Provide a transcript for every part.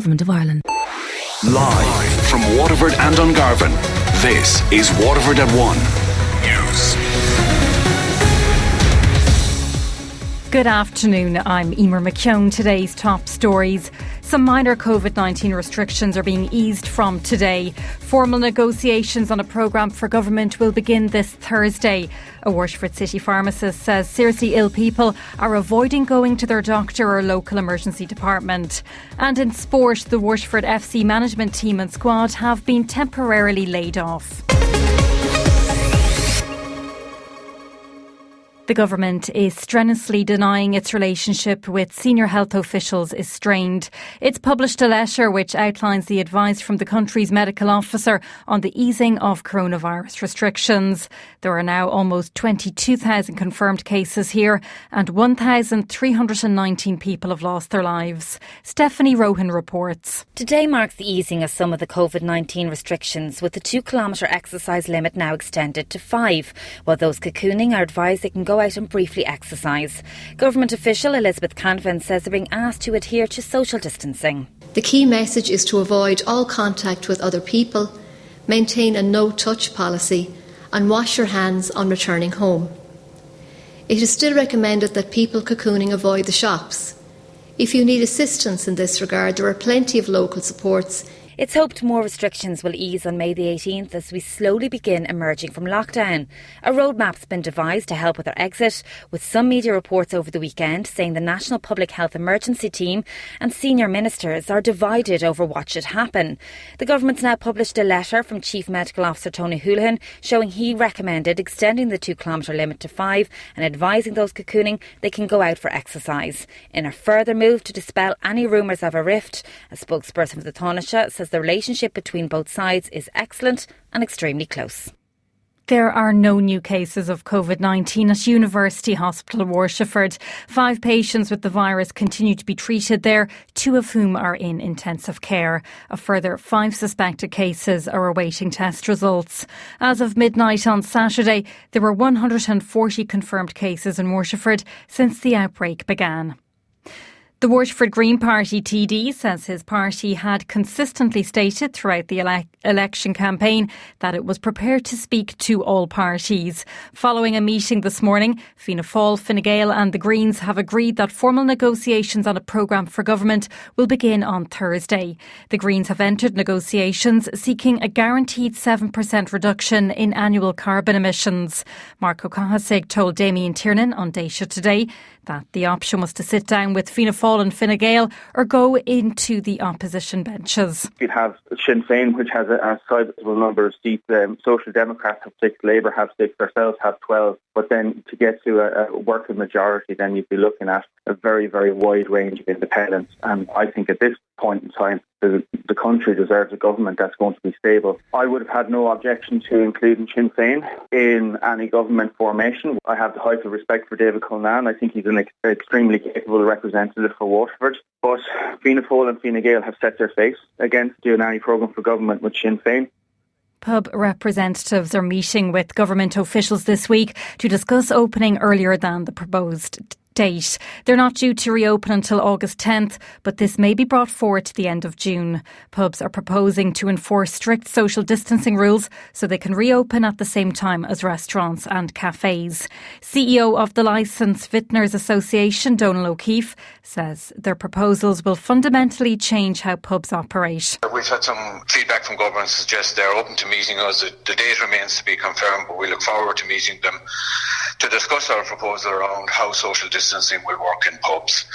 Government of Ireland. Live from Waterford and Dungarvan, this is Waterford at 1 News. Good afternoon, I'm Eimear McKeown. Today's top stories. Some minor COVID-19 restrictions are being eased from today. Formal negotiations on a programme for government will begin this Thursday. A Waterford city pharmacist says seriously ill people are avoiding going to their doctor or local emergency department. And in sport, the Waterford FC management team and squad have been temporarily laid off. The government is strenuously denying its relationship with senior health officials is strained. It's published a letter which outlines the advice from the country's medical officer on the easing of coronavirus restrictions. There are now almost 22,000 confirmed cases here and 1,319 people have lost their lives. Stephanie Rohan reports. Today marks the easing of some of the COVID-19 restrictions, with the 2-kilometre exercise limit now extended to 5, while those cocooning are advised they can go out and briefly exercise. Government official Elizabeth Canvan says they're being asked to adhere to social distancing. The key message is to avoid all contact with other people, maintain a no-touch policy and wash your hands on returning home. It is still recommended that people cocooning avoid the shops. If you need assistance in this regard, there are plenty of local supports. It's hoped more restrictions will ease on May the 18th as we slowly begin emerging from lockdown. A roadmap's been devised to help with our exit, with some media reports over the weekend saying the National Public Health Emergency Team and senior ministers are divided over what should happen. The government's now published a letter from Chief Medical Officer Tony Houlihan showing he recommended extending the 2-kilometre limit to 5 and advising those cocooning they can go out for exercise. In a further move to dispel any rumours of a rift, a spokesperson for the Taoiseach says the relationship between both sides is excellent and extremely close. There are no new cases of COVID-19 at University Hospital Waterford. 5 patients with the virus continue to be treated there, 2 of whom are in intensive care. A further 5 suspected cases are awaiting test results. As of midnight on Saturday, there were 140 confirmed cases in Waterford since the outbreak began. The Waterford Green Party TD says his party had consistently stated throughout the election campaign that it was prepared to speak to all parties. Following a meeting this morning, Fianna Fáil, Fine Gael and the Greens have agreed that formal negotiations on a programme for government will begin on Thursday. The Greens have entered negotiations seeking a guaranteed 7% reduction in annual carbon emissions. Mark O'Cahasig told Damien Tiernan on Daisha today that the option was to sit down with Fianna Fáil and Fine Gael or go into the opposition benches. You'd have Sinn Féin, which has a sizable number of seats. Social Democrats have 6, Labour have 6, ourselves have 12. But then to get to a working majority, then you'd be looking at a very, very wide range of independents. And I think at this point in time, the country deserves a government that's going to be stable. I would have had no objection to including Sinn Féin in any government formation. I have the height of respect for David Cullinane. I think he's an extremely capable representative for Waterford. But Fianna Fáil and Fine Gael have set their face against doing any programme for government with Sinn Féin. Pub representatives are meeting with government officials this week to discuss opening earlier than the proposed date. They're not due to reopen until August 10th, but this may be brought forward to the end of June. Pubs are proposing to enforce strict social distancing rules so they can reopen at the same time as restaurants and cafes. CEO of the Licensed Vintners Association, Donal O'Keefe, says their proposals will fundamentally change how pubs operate. We've had some feedback from government suggest they're open to meeting us. The date remains to be confirmed, but we look forward to meeting them to discuss our proposal around how social distancing will work in pubs.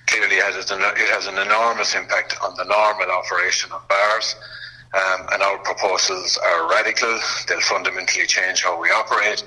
Clearly, it has an enormous impact on the normal operation of bars, and our proposals are radical. They'll fundamentally change how we operate.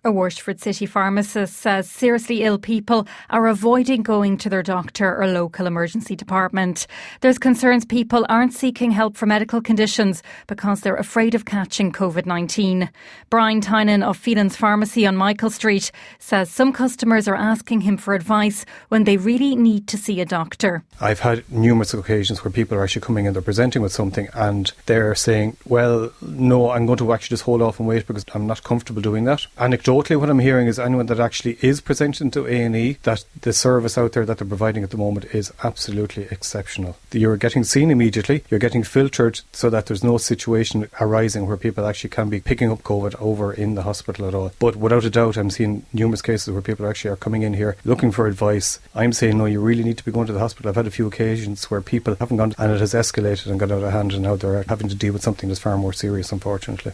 A Waterford city pharmacist says seriously ill people are avoiding going to their doctor or local emergency department. There's concerns people aren't seeking help for medical conditions because they're afraid of catching COVID-19. Brian Tynan of Phelan's Pharmacy on Michael Street says some customers are asking him for advice when they really need to see a doctor. I've had numerous occasions where people are actually coming in, they're presenting with something and they're saying, well, no, I'm going to actually just hold off and wait because I'm not comfortable doing that. Anecdotally, Anecdotally, what I'm hearing is anyone that actually is presenting to A&E, that the service out there that they're providing at the moment is absolutely exceptional. You're getting seen immediately, you're getting filtered so that there's no situation arising where people actually can be picking up COVID over in the hospital at all. But without a doubt, I'm seeing numerous cases where people actually are coming in here looking for advice. I'm saying, no, you really need to be going to the hospital. I've had a few occasions where people haven't gone and it has escalated and got out of hand, and now they're having to deal with something that's far more serious, unfortunately.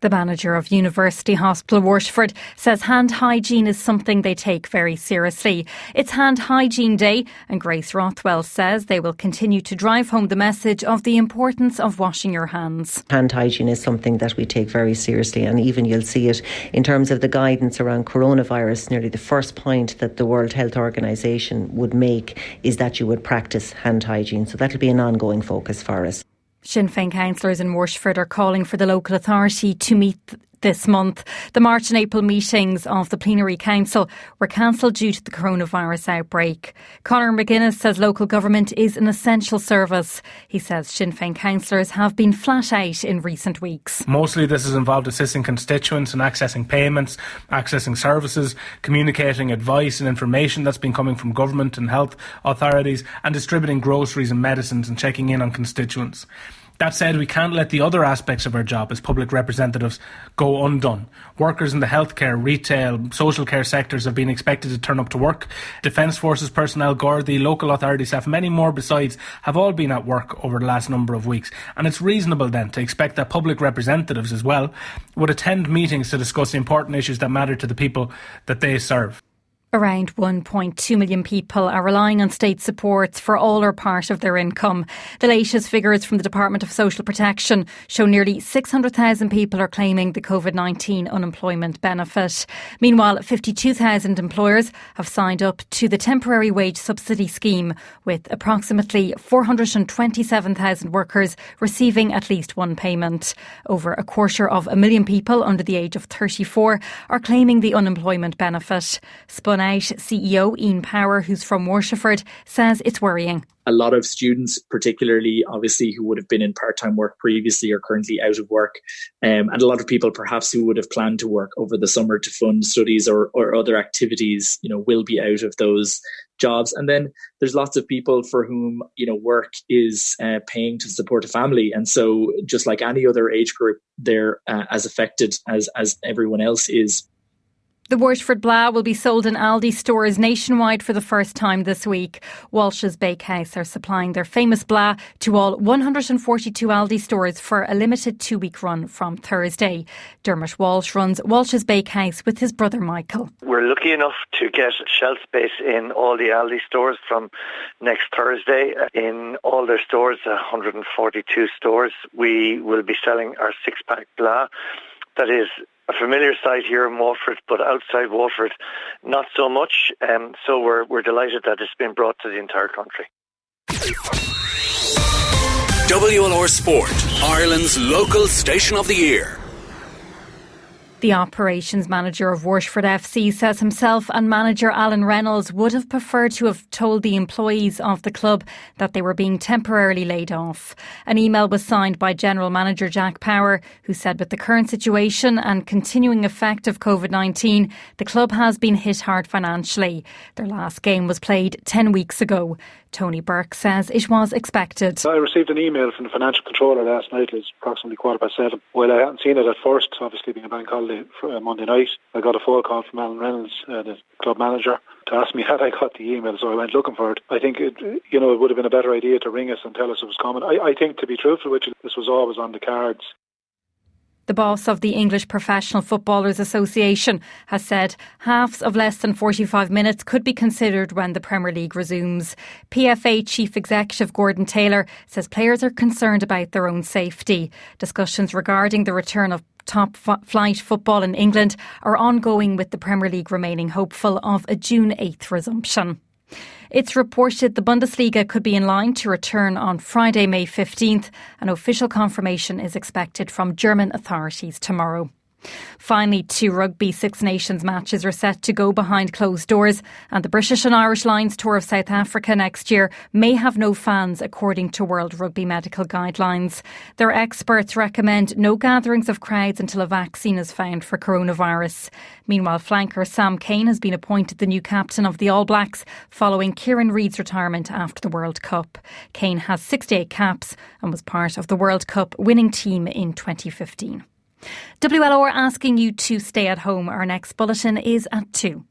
The manager of University Hospital Waterford says hand hygiene is something they take very seriously. It's Hand Hygiene Day, and Grace Rothwell says they will continue to drive home the message of the importance of washing your hands. Hand hygiene is something that we take very seriously, and even you'll see it in terms of the guidance around coronavirus. Nearly the first point that the World Health Organisation would make is that you would practice hand hygiene. So that'll be an ongoing focus for us. Sinn Féin councillors in Waterford are calling for the local authority to meet this month. The March and April meetings of the Plenary Council were cancelled due to the coronavirus outbreak. Conor McGuinness says local government is an essential service. He says Sinn Féin councillors have been flat out in recent weeks. Mostly this has involved assisting constituents in accessing payments, accessing services, communicating advice and information that's been coming from government and health authorities, and distributing groceries and medicines and checking in on constituents. That said, we can't let the other aspects of our job as public representatives go undone. Workers in the healthcare, retail, social care sectors have been expected to turn up to work. Defence Forces personnel, Gardaí, local authority staff, many more besides, have all been at work over the last number of weeks. And it's reasonable then to expect that public representatives as well would attend meetings to discuss the important issues that matter to the people that they serve. Around 1.2 million people are relying on state supports for all or part of their income. The latest figures from the Department of Social Protection show nearly 600,000 people are claiming the COVID-19 unemployment benefit. Meanwhile, 52,000 employers have signed up to the temporary wage subsidy scheme, with approximately 427,000 workers receiving at least one payment. Over 250,000 people under the age of 34 are claiming the unemployment benefit. Spun Out CEO Ian Power, who's from Waterford, says it's worrying. A lot of students, particularly obviously who would have been in part-time work previously, are currently out of work. And a lot of people perhaps who would have planned to work over the summer to fund studies or other activities, will be out of those jobs. And then there's lots of people for whom, work is paying to support a family. And so just like any other age group, they're as affected as everyone else is. The Waterford Blah will be sold in Aldi stores nationwide for the first time this week. Walsh's Bakehouse are supplying their famous Blah to all 142 Aldi stores for a limited 2-week run from Thursday. Dermot Walsh runs Walsh's Bakehouse with his brother Michael. We're lucky enough to get shelf space in all the Aldi stores from next Thursday. In all their stores, 142 stores, we will be selling our 6-pack Blah. That is a familiar sight here in Waterford, but outside Waterford, not so much. So we're delighted that it's been brought to the entire country. WLR Sport, Ireland's local station of the year. The operations manager of Waterford FC says himself and manager Alan Reynolds would have preferred to have told the employees of the club that they were being temporarily laid off. An email was signed by General Manager Jack Power, who said with the current situation and continuing effect of COVID-19, the club has been hit hard financially. Their last game was played 10 weeks ago. Tony Burke says it was expected. I received an email from the financial controller last night. It was approximately 7:15. Well, I hadn't seen it at first, obviously being a bank holiday for Monday night. I got a phone call from Alan Reynolds, the club manager, to ask me had I got the email, so I went looking for it. I think it would have been a better idea to ring us and tell us it was coming. I think, to be truthful with you, this was always on the cards. The boss of the English Professional Footballers Association has said halves of less than 45 minutes could be considered when the Premier League resumes. PFA Chief Executive Gordon Taylor says players are concerned about their own safety. Discussions regarding the return of top flight football in England are ongoing, with the Premier League remaining hopeful of a June 8th resumption. It's reported the Bundesliga could be in line to return on Friday, May 15th. An official confirmation is expected from German authorities tomorrow. Finally, 2 Rugby Six Nations matches are set to go behind closed doors, and the British and Irish Lions tour of South Africa next year may have no fans according to World Rugby medical guidelines. Their experts recommend no gatherings of crowds until a vaccine is found for coronavirus. Meanwhile, flanker Sam Cane has been appointed the new captain of the All Blacks following Kieran Reid's retirement after the World Cup. Cane has 68 caps and was part of the World Cup winning team in 2015. WLR asking you to stay at home. Our next bulletin is at 2.